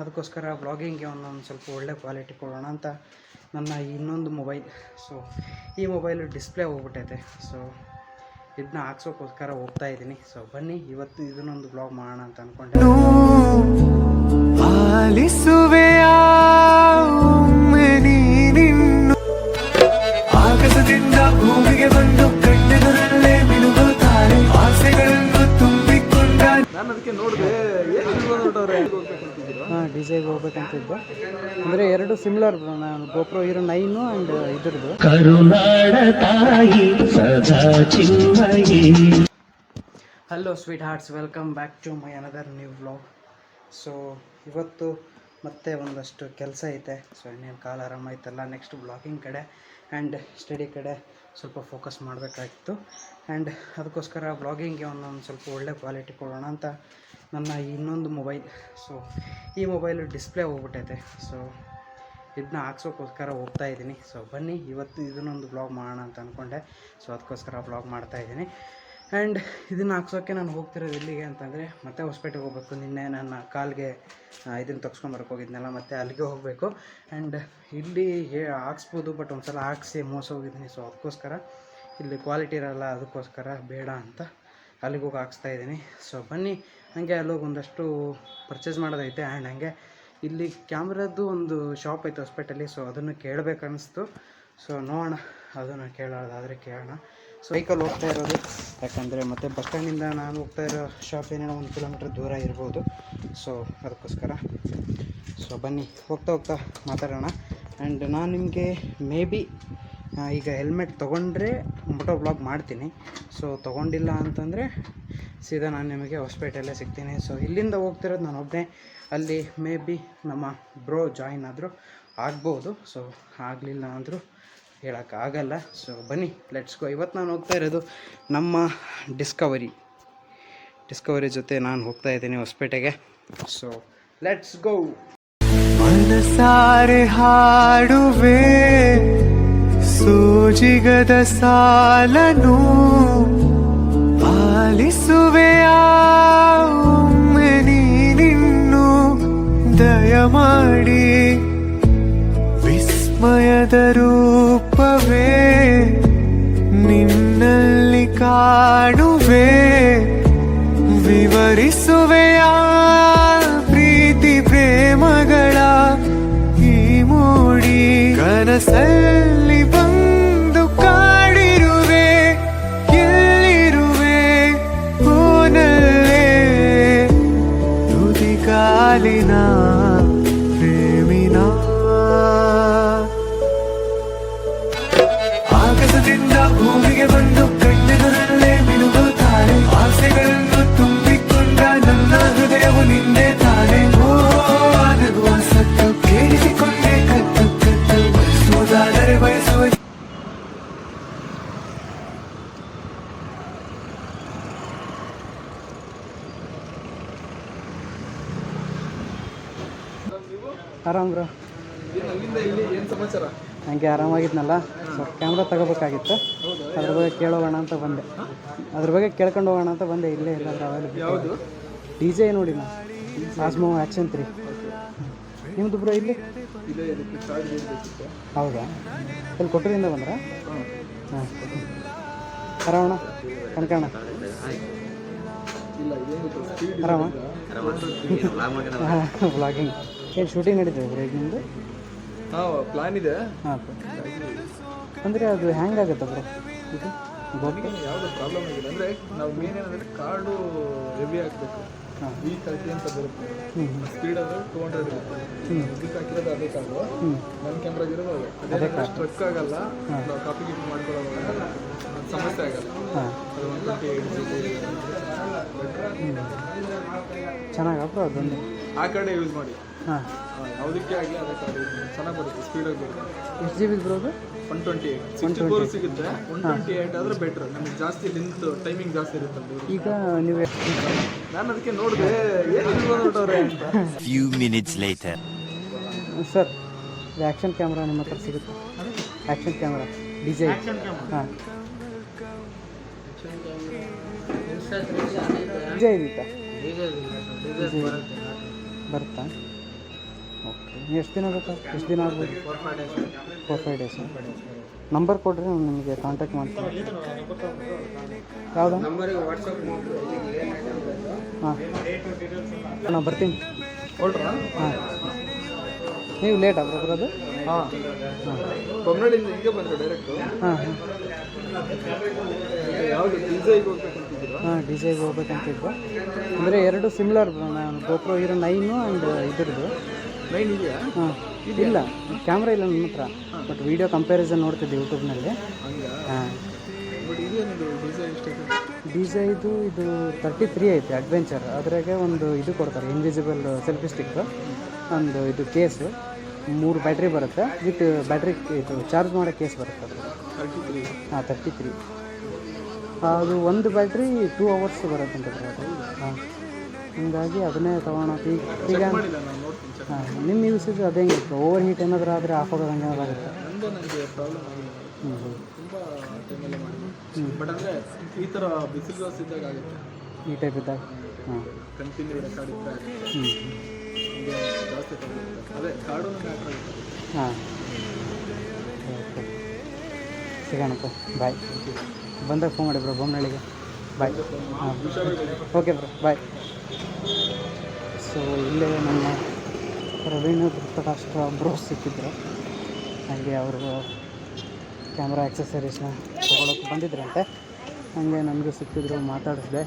ಅದಕ್ಕೋಸ್ಕರ ವ್ಲಾಗಿಂಗ್ಗೆ ಒಂದೊಂದು ಸ್ವಲ್ಪ ಒಳ್ಳೆ ಕ್ವಾಲಿಟಿ ಕೊಡೋಣ ಅಂತ ನನ್ನ ಇನ್ನೊಂದು ಮೊಬೈಲ್. ಸೊ ಈ ಮೊಬೈಲು ಡಿಸ್ಪ್ಲೇ ಹೋಗ್ಬಿಟ್ಟೈತೆ. ಸೊ ಇದನ್ನ ಹಾಕ್ಸೋಕ್ಕೋಸ್ಕರ ಹೋಗ್ತಾ ಇದ್ದೀನಿ. ಸೊ ಬನ್ನಿ ಇವತ್ತು ಇದನ್ನೊಂದು ವ್ಲಾಗ್ ಮಾಡೋಣ ಅಂತ ಅಂದ್ಕೊಂಡೆ. ಆಕಾಶದಿಂದ ಭೂಮಿಗೆ ಬಂದು ಕಣ್ಣೆದುರಲ್ಲೇ ಮಿನುಗುತ್ತಾರೆ ಆಸೆಗಳನ್ನು ತುಂಬಿಕೊಂಡ. ನಾನು ಅದಕ್ಕೆ ನೋಡಿದೆ ಡಿಜೆಗೆ ಹೋಗ್ಬೇಕಂತಿದ್ದೆ. ಅಂದರೆ ಎರಡು ಸಿಮಿಲರ್, ನಾನು ಗೋಪ್ರೋ ಹೀರೋ 9 ಆ್ಯಂಡ್ ಇದ್ರದ್ದು. ಕರುನಾಡ ತಾಯಿ ಸದಾ Chinmayi. Hello sweethearts, welcome back to my another new vlog. So ಇವತ್ತು ಮತ್ತೆ ಒಂದಷ್ಟು ಕೆಲಸ ಐತೆ. ಸೊ ಇನ್ನೇನು ಕಾಲ ಆರಾಮಾಯ್ತಲ್ಲ, ನೆಕ್ಸ್ಟ್ ಬ್ಲಾಗಿಂಗ್ ಕಡೆ ಆ್ಯಂಡ್ ಸ್ಟಡಿ ಕಡೆ ಸ್ವಲ್ಪ ಫೋಕಸ್ ಮಾಡಬೇಕಾಗಿತ್ತು. ಆ್ಯಂಡ್ ಅದಕ್ಕೋಸ್ಕರ ಬ್ಲಾಗಿಂಗ್ಗೆ ಒಂದೊಂದು ಸ್ವಲ್ಪ ಒಳ್ಳೆ ಕ್ವಾಲಿಟಿ ಕೊಡೋಣ ಅಂತ ನನ್ನ ಇನ್ನೊಂದು ಮೊಬೈಲ್. ಸೊ ಈ ಮೊಬೈಲು ಡಿಸ್ಪ್ಲೇ ಹೋಗ್ಬಿಟ್ಟೈತೆ. ಸೊ ಇದನ್ನ ಹಾಕ್ಸೋಕ್ಕೋಸ್ಕರ ಹೋಗ್ತಾ ಇದ್ದೀನಿ. ಸೊ ಬನ್ನಿ ಇವತ್ತು ಇದನ್ನೊಂದು ವ್ಲಾಗ್ ಮಾಡೋಣ ಅಂತ ಅಂದ್ಕೊಂಡೆ. ಸೊ ಅದಕ್ಕೋಸ್ಕರ ವ್ಲಾಗ್ ಮಾಡ್ತಾಯಿದ್ದೀನಿ. ಆ್ಯಂಡ್ ಇದನ್ನು ಹಾಕ್ಸೋಕ್ಕೆ ನಾನು ಹೋಗ್ತಿರೋದು ಎಲ್ಲಿಗೆ ಅಂತಂದರೆ ಮತ್ತೆ ಹೊಸಪೇಟೆಗೆ ಹೋಗಬೇಕು. ನಿನ್ನೆ ನನ್ನ ಕಾಲ್ಗೆ ಇದನ್ನು ತಗ್ಸ್ಕೊಂಬರಕ್ಕೆ ಹೋಗಿದ್ನಲ್ಲ, ಮತ್ತು ಅಲ್ಲಿಗೆ ಹೋಗಬೇಕು. ಆ್ಯಂಡ್ ಇಲ್ಲಿ ಹಾಕ್ಸ್ಬೋದು, ಬಟ್ ಒಂದು ಸಲ ಹಾಕ್ಸಿ ಮೋಸ ಹೋಗಿದ್ದೀನಿ. ಸೊ ಅದಕ್ಕೋಸ್ಕರ ಇಲ್ಲಿ ಕ್ವಾಲಿಟಿ ಇರೋಲ್ಲ, ಅದಕ್ಕೋಸ್ಕರ ಬೇಡ ಅಂತ ಅಲ್ಲಿಗೆ ಹೋಗಿ ಹಾಕ್ಸ್ತಾ ಇದ್ದೀನಿ. ಸೊ ಬನ್ನಿ, ಹಾಗೆ ಅಲ್ಲೋಗಿ ಒಂದಷ್ಟು ಪರ್ಚೇಸ್ ಮಾಡೋದೈತೆ. ಆ್ಯಂಡ್ ಹಾಗೆ ಇಲ್ಲಿ ಕ್ಯಾಮ್ರದ್ದು ಒಂದು ಶಾಪ್ ಐತೆ ಹೊಸಪೇಟೆಯಲ್ಲಿ. ಸೊ ಅದನ್ನು ಕೇಳಬೇಕನ್ನಿಸ್ತು. ಸೊ ನೋಡೋಣ, ಅದನ್ನು ಕೇಳೋದಾದರೆ ಕೇಳೋಣ. ಸೊ ಸೈಕಲ್ ಹೋಗ್ತಾ ಇರೋದು, ಯಾಕಂದರೆ ಮತ್ತು ಬಸ್ ಸ್ಟ್ಯಾಂಡಿಂದ ನಾನು ಹೋಗ್ತಾ ಇರೋ ಶಾಪ್ ಏನೇನೋ 1 ಕಿಲೋಮೀಟ್ರ್ ದೂರ ಇರ್ಬೋದು. ಸೊ ಅದಕ್ಕೋಸ್ಕರ ಸೊ ಬನ್ನಿ ಹೋಗ್ತಾ ಹೋಗ್ತಾ ಮಾತಾಡೋಣ. ಆ್ಯಂಡ್ ನಾನು ನಿಮಗೆ ಮೇ ಬಿ ಈಗ ಹೆಲ್ಮೆಟ್ ತೊಗೊಂಡ್ರೆ ಮೋಟೋ ಬ್ಲಾಗ್ ಮಾಡ್ತೀನಿ. ಸೊ ತೊಗೊಂಡಿಲ್ಲ ಅಂತಂದರೆ ಸೀದಾ ನಾನು ನಿಮಗೆ ಹೊಸಪೇಟೆಯಲ್ಲೇ ಸಿಗ್ತೀನಿ. ಸೊ ಇಲ್ಲಿಂದ ಹೋಗ್ತಿರೋದು ನಾನು ಒಬ್ಬನೇ. ಅಲ್ಲಿ ಮೇ ಬಿ ನಮ್ಮ ಬ್ರೋ ಜಾಯಿನ್ ಆದರೂ ಆಗ್ಬೋದು. ಸೊ ಆಗಲಿಲ್ಲ ಅಂದರೂ ಹೇಳೋಕ್ಕಾಗಲ್ಲ. ಸೊ ಬನ್ನಿ ಲೆಟ್ಸ್ ಗೋ. ಇವತ್ತು ನಾನು ಹೋಗ್ತಾ ಇರೋದು ನಮ್ಮ ಡಿಸ್ಕವರಿ ಜೊತೆ ನಾನು ಹೋಗ್ತಾ ಇದ್ದೀನಿ ಹೊಸಪೇಟೆಗೆ. So let's go. ಮನಸಾರೆ ಹಾಡುವೆ ಸೋಜಿಗದ ಸಾಲನು ಆಲಿಸುವೆಯ ಒಮ್ಮೆ ನೀನಿನ್ನು ದಯಮಾಡಿ. ವಿಸ್ಮಯದ ರೂಪವೇ ನಿನ್ನಲ್ಲಿ ಕಾಣುವೆ, ವಿವರಿಸುವೆಯ ಪ್ರೀತಿ ಪ್ರೇಮಗಳ ಈ ಮೂಡಿ. ಕನಸಲ್ಲಿ ಬಂದು ಕಾಡಿರುವೆ, ಎಲ್ಲಿರುವೆ ಓನಲ್ಲೇ ತುದಿಗಾಲಿನ ಪ್ರೇಮಿನ. ಆಕಾಶದಿಂದ ಭೂಮಿಗೆ ಬಂದು ಕಣ್ಣೆದುರಲ್ಲೇ ಮಿನುಗುತ್ತಾರೆ ಆಸೆಗಳನ್ನು ತುಂಬಿಕೊಂಡ ನನ್ನ ಹೃದಯವು ನಿಂದೆ ತಾನೆ. ಓ ನಗುವ ಸತ್ತು ಕೇಳಿಸಿಕೊಂಡೆ ಕತ್ತು ಕತ್ತು ಬಯಸುವುದಾದರೆ ಬಯಸುವ. ಆರಾಮ್ ಬ್ರೋ, ನನಗೆ ಆರಾಮಾಗಿದ್ನಲ್ಲ. ಸೊ ಕ್ಯಾಮ್ರಾ ತಗೋಬೇಕಾಗಿತ್ತು, ಅದ್ರ ಬಗ್ಗೆ ಕೇಳೋಣ ಅಂತ ಬಂದೆ. ಅದ್ರ ಬಗ್ಗೆ ಕೇಳ್ಕೊಂಡು ಹೋಗೋಣ ಅಂತ ಬಂದೆ. ಇಲ್ಲೇ ಇಲ್ಲ ಅವೈಲೇಬಲ್ DJ ನೋಡಿ ನಾ ಆಸ್ಮೋ ಆ್ಯಕ್ಷನ್ 3. ನಿಮ್ಮದು ಬ್ರೋ ಇಲ್ಲಿ? ಹೌದಾ, ಇಲ್ಲಿ ಕೊಟ್ಟರಿಂದ ಬಂದ್ರ? ಹಾಂ, ಆರಾಮಣ ಕಣ್ಕಣ ಆರಾಮ. ವ್ಲಾಗಿಂಗ್ ಏನು ಶೂಟಿಂಗ್ ನಡೀತದೆ ಬ್ರೋ ಈಗ ನಿಮ್ಮದು? ಪ್ಲಾನ್ ಇದೆ. ಹಾಂ, ಅಂದರೆ ಅದು ಹ್ಯಾಂಗ್ ಆಗುತ್ತೆ ಬ್ರೋ ಇದು? ಯಾವುದೋ ಪ್ರಾಬ್ಲಮ್ ಆಗಿದೆ ಅಂದರೆ ನಾವು ಮೇನ್ ಏನಂದರೆ ಕಾರ್ಡು ಹೆವಿ ಹಾಕಬೇಕು. V30 ಅಂತ ಬರುತ್ತೆ, ಸ್ಪೀಡ್ ಅಂದರೆ 200 ಇರುತ್ತೆ. ಇದಕ್ಕೆ ಹಾಕಿರೋದು ಅದೇ ಕಾರ್ಡು, ನನ್ನ ಕ್ಯಾಮ್ರಾಗ ಇರೋದು ಅದೇ. ಸ್ಟ್ರಕ್ ಆಗಲ್ಲ, ನಾವು ಕಾಪಿ ಗಿಫ್ಟ್ ಮಾಡ್ಕೊಳ್ಳೋವಾಗ ಸಮಸ್ಯೆ ಆಗಲ್ಲ. ಅದು 128 ಚೆನ್ನಾಗಿ ಬ್ರೋ ಅದೊಂದು ಆ ಕಾರ್ಡೇ ಯೂಸ್ ಮಾಡಿ. ಹಾಂ, ಯಾವುದಕ್ಕೆ ಆಗಲಿ ಅದೇ ಕಾರ್ಡ್ ಚೆನ್ನಾಗಿ ಬರುತ್ತೆ, ಸ್ಪೀಡಾಗಿ ಬರುತ್ತೆ. ಎಷ್ಟು GB ಬ್ರೋ ಅದು? 128 64 ಸಿಗುತ್ತೆ. 128 ಆದರೆ ಬೆಟ್ರ್, ನಮಗೆ ಜಾಸ್ತಿ ಲೆಂತ್ ಟೈಮಿಂಗ್ ಜಾಸ್ತಿ ಇರುತ್ತೆ. ಈಗ ನೀವು ನಾನು ಅದಕ್ಕೆ ನೋಡಿದೆ ಏನು ಅಂತ. Few minutes later. ಸರ್, ಇದು ಆ್ಯಕ್ಷನ್ ಕ್ಯಾಮ್ರಾ ನಿಮ್ಮ ಹತ್ರ ಸಿಗುತ್ತೆ? Action camera DJ? ಹಾಂ, DJ ಇದೀತಾ? ಬರುತ್ತಾ? ಓಕೆ ಎಷ್ಟು ದಿನ ಬೇಕಾ ಎಷ್ಟು ದಿನ ಆಗ್ಬೋದು 4-5 ಡೇಸ್ ನಂಬರ್ ಕೊಡ್ರಿ ನಾನು ನಿಮಗೆ ಕಾಂಟ್ಯಾಕ್ಟ್ ಮಾಡ್ತೀನಿ ಯಾವುದು ಹಾಂ ನಾನು ಬರ್ತೀನಿ ಹೊರಟ್ರಾ? ಹಾಂ ನೀವು ಲೇಟ್ ಆಗ ಬರೋದು ಹಾಂ ಕೊಮ್ಮನಹಳ್ಳಿಯಿಂದ ಹೀಗೆ ಬಂದರೆ ಡೈರೆಕ್ಟು. ಹಾಂ ಹಾಂ ಯಾವುದು ಡಿಸೈಗೆ ಹೋಗ್ಬೇಕಂತಿದ್ದೀರಾ? ಹಾಂ ಡಿಸೈಗೆ ಹೋಗ್ಬೇಕಂತಿದ್ದು ಅಂದರೆ ಎರಡು ಸಿಮಿಲರ್ ನಾನು GoPro Hero 9 ಆ್ಯಂಡ್ ಇದ್ರದ್ದು 9 ಇದೆಯಾ? ಹಾಂ ಇಲ್ಲ ಕ್ಯಾಮ್ರಾ ಇಲ್ಲ ನನ್ನ ಹತ್ರ ಬಟ್ ವೀಡಿಯೋ ಕಂಪ್ಯಾರಿಸನ್ ನೋಡ್ತಿದ್ದೆ ಯೂಟ್ಯೂಬ್ನಲ್ಲಿ. ಹಂಗೆ. ಹಾಂ ಬಟ್ ಇದೇನಿದು ಡಿಸೈ ಎಷ್ಟೈತೆ? ಡಿಸೈದು ಇದು 33 ಐತೆ ಅಡ್ವೆಂಚರ್. ಅದ್ರಾಗೆ ಒಂದು ಇದು ಕೊಡ್ತಾರೆ ಇನ್ವಿಸಿಬಲ್ ಸೆಲ್ಫಿ ಸ್ಟಿಕ್, ಒಂದು ಇದು ಕೇಸು, 3 ಬ್ಯಾಟ್ರಿ ಬರುತ್ತೆ ವಿತ್ ಬ್ಯಾಟ್ರಿ ಇದು ಚಾರ್ಜ್ ಮಾಡೋ ಕೇಸ್ ಬರುತ್ತೆ ಅದು. 33. ಹಾಂ 33 ಅದು ಒಂದು ಬ್ಯಾಟ್ರಿ 2 ಅವರ್ಸ್ ಬರುತ್ತೆ ಅಂತ ಅದು. ಹಾಂ ಹೀಗಾಗಿ ಅದನ್ನೇ ತೊಗೊಳಕ್ಕೆ ಈಗ ಮಾಡಿಲ್ಲ ನಾನು ನೋಡ್ತೀನಿ ಚೆಕ್. ಹಾಂ ನಿಮ್ಮ ಯೂಸೇಜ್ ಅದೇ ಹೆಂಗಿತ್ತು ಓವರ್ ಹೀಟ್ ಏನಾದರೂ ಆದರೆ ಆಫ್ ಆಗೋದು ಹಂಗೆ ಆಗುತ್ತೆ. ನಂದೇ ನನಗೆ ಪ್ರಾಬ್ಲಮ್ ಆಗಿಲ್ಲ. ಹ್ಞೂ ತುಂಬ ಟೈಮೆಲ್ಲ ಮಾಡಿದ್ವಿ. ಬಟ್ ಅಂದರೆ ಈ ಥರ ಬಿಸಿಲು ಜಾಸ್ತಿ ಇದ್ದಾಗ ಆಗುತ್ತೆ. ಈ ಟೈಪ್ ಇದ್ದಾಗ ಹಾಂ ಕಂಟಿನ್ಯೂ ರೆಕಾರ್ಡ್ ಇದ್ದರೆ ಆಗುತ್ತೆ. ಹ್ಞೂ ಹೀಗೆ ಜಾಸ್ತಿ ತಗೊಳ್ಳುತ್ತೆ. ಅದೇ ಕಾರ್ಡು ಮ್ಯಾಟ್ರ್ ಆಗುತ್ತೆ. ಹಾಂ ಓಕೆ ಸಿಗೋಣಪ್ಪ ಬಾಯ್. ಬಂದಾಗ ಫೋನ್ ಮಾಡಿ ಬ್ರೋ ಬೊಮ್ಮನಹಳ್ಳಿಗೆ. ಬಾಯ್. ಹಾಂ ಓಕೆ ಬ್ರೋ ಬಾಯ್. ಸೊ ಇಲ್ಲೇ ನಮ್ಮ ಪ್ರವೀಣ್ ಧೃತರಾಷ್ಟ್ರ ಬ್ರೋ ಸಿಕ್ಕಿದ್ರು. ಹಾಗೆ ಅವರು ಕ್ಯಾಮ್ರಾ ಆಕ್ಸೆಸರೀಸ್ನ ತೊಗೊಳಕ್ಕೆ ಬಂದಿದ್ರಂತೆ. ಹಾಗೆ ನನಗೂ ಸಿಕ್ಕಿದ್ರು, ಮಾತಾಡಿಸ್ದೆ.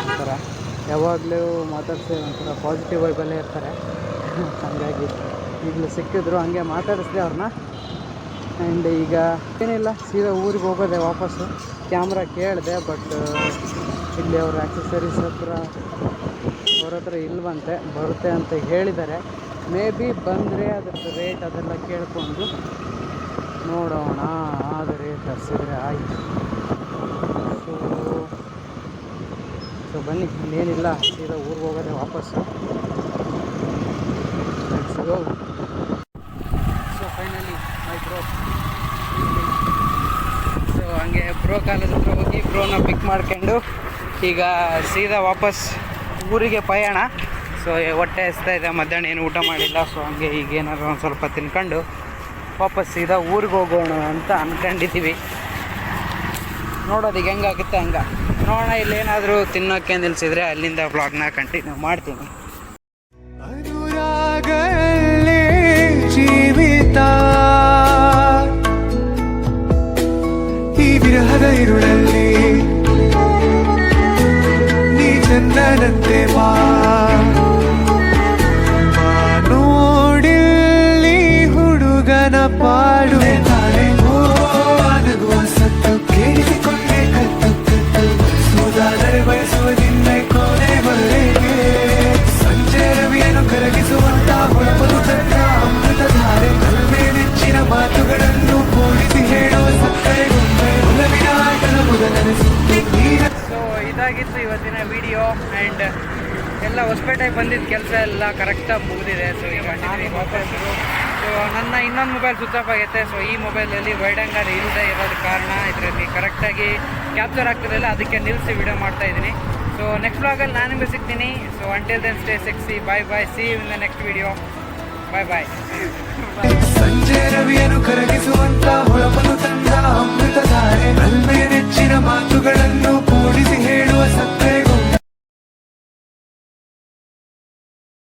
ಒಂಥರ ಯಾವಾಗಲೂ ಮಾತಾಡಿಸಿ ಒಂಥರ ಪಾಸಿಟಿವ್ ವೈಬಲ್ಲೇ ಇರ್ತಾರೆ. ಹಾಗಾಗಿ ಈಗಲೂ ಸಿಕ್ಕಿದ್ರು, ಹಂಗೆ ಮಾತಾಡಿಸಿದೆ ಅವ್ರನ್ನ. ಆ್ಯಂಡ್ ಈಗ ಏನಿಲ್ಲ, ಸೀದಾ ಊರಿಗೆ ಹೋಗೋದೆ ವಾಪಸ್ಸು. ಕ್ಯಾಮ್ರಾ ಕೇಳಿದೆ ಬಟ್ ಇಲ್ಲಿ ಅವ್ರ ಆಕ್ಸೆಸರೀಸ್ ಅವ್ರ ಹತ್ರ ಇಲ್ವಂತೆ, ಬರುತ್ತೆ ಅಂತ ಹೇಳಿದ್ದಾರೆ. ಮೇ ಬಿ ಬಂದರೆ ಅದ್ರದ್ದು ರೇಟ್ ಅದೆಲ್ಲ ಕೇಳಿಕೊಂಡು ನೋಡೋಣ. ಅದು ರೇಟ್ ತರಿಸಿದ್ರೆ ಆಯಿತು. ಸೊ ಬನ್ನಿ, ಇನ್ನೇನಿಲ್ಲ, ಸೀದಾ ಊರಿಗೆ ಹೋಗೋದೆ ವಾಪಸ್ಸು. Let's go. So finally my bro. So ಹಂಗೆ ಬ್ರೋ ಕಾಲೇಜ್ ಹತ್ರ ಹೋಗಿ ಬ್ರೋನ ಪಿಕ್ ಮಾಡ್ಕೊಂಡು ಈಗ ಸೀದಾ ವಾಪಸ್ ಊರಿಗೆ ಪಯಣ. ಸೊ ಹೊಟ್ಟೆ ಹಸ್ತಾ ಇದೆ, ಮಧ್ಯಾಹ್ನ ಏನು ಊಟ ಮಾಡಿಲ್ಲ. ಸೊ ಹಂಗೆ ಈಗ ಏನಾದ್ರು ಒಂದು ಸ್ವಲ್ಪ ತಿನ್ಕೊಂಡು ವಾಪಸ್ ಸೀದಾ ಊರಿಗೆ ಹೋಗೋಣ ಅಂತ ಅಂದ್ಕೊಂಡಿದ್ದೀವಿ. ನೋಡೋದು ಈಗ ಹೆಂಗಾಗುತ್ತೆ ಹಂಗೆ ನೋಡೋಣ. ಇಲ್ಲೇನಾದರೂ ತಿನ್ನೋಕ್ಕೆ ನಿಲ್ಲಿಸಿದ್ರೆ ಅಲ್ಲಿಂದ ವ್ಲಾಗ್ನ ಕಂಟಿನ್ಯೂ ಮಾಡ್ತೀನಿ. ಅನುರಾಗಲ್ಲೇ ಜೀವಿತ, ಈ ವಿರಹದ ಇರುಳಲ್ಲಿ ನೀ ಚಂದನಂತೆ ಬಾ ನೋಡಿಲ್ಲಿ ಹುಡುಗನ ಪಾಡುವೆ ತಾನೆ ನಗುವ ಸತ್ತು ಕೇಳಿಸಿಕೊಂಡೆ ಕತ್ತು ಕತ್ತು ಸೋದಾದರೆ ಬಯಸುವುದಿಲ್ಲ ಕೊನೆವರೆಗೆ. ಸಂಜೆ ರವಿಯನ್ನು ಕರಗಿಸುವಂತ ಹೊಳಪದು ತನ್ನ ಅಮೃತ ಧಾರೆ, ನಲ್ಮೆ ನೆಚ್ಚಿನ ಮಾತುಗಳನ್ನು ಕೂಡಿಸಿ ಹೇಳುವ ಸಕ್ಕರೆ ಗೊಂಬೆ, ಒಲವಿನ ಆಟದ ಮೊದಲನೆಸುತ್ತು ನೀರ. ಸೊ ಇದಾಗಿತ್ತು ಇವತ್ತಿನ ವಿಡಿಯೋ. ಆ್ಯಂಡ್ ಎಲ್ಲ ಹೊಸಪೇಟೆಗೆ ಬಂದಿದ್ದ ಕೆಲಸ ಎಲ್ಲ ಕರೆಕ್ಟಾಗಿ ಮುಗಿದಿದೆ. ಸೊ ಈಗ ನಾನು ವಾಪಸ್ಸು. ಸೊ ನನ್ನ ಇನ್ನೊಂದು ಮೊಬೈಲ್ ಸ್ವಿಚ್ ಆಫ್ ಆಗೈತೆ. ಸೊ ಈ ಮೊಬೈಲಲ್ಲಿ ವೈಡ್ ಆ್ಯಂಗಲ್ ಇಲ್ಲದೆ ಇರೋದ ಕಾರಣ ಇದರಲ್ಲಿ ಕರೆಕ್ಟಾಗಿ ಕ್ಯಾಪ್ಚರ್ ಆಗ್ತಿರಲಿಲ್ಲ, ಅದಕ್ಕೆ ನಿಲ್ಲಿಸಿ ವಿಡಿಯೋ ಮಾಡ್ತಾಯಿದ್ದೀನಿ. ಸೊ ನೆಕ್ಸ್ಟ್ ವ್ಲಾಗಲ್ಲಿ ನಾನು ನಿಮಗೆ ಸಿಗ್ತೀನಿ. So until then stay sexy. Bye bye. See you in the next video. Bye bye. ಸಂಜೆ ರವಿಯನ್ನು ಕರಗಿಸುವಂತ ಹೊಳಪನು ತಂದ ಅಮೃತ ಧಾರೆ, ನಲ್ಮೆಯ ನೆಚ್ಚಿನ ಮಾತುಗಳನ್ನು ಕೂಡಿಸಿ ಹೇಳುವ ಸತ್ಯ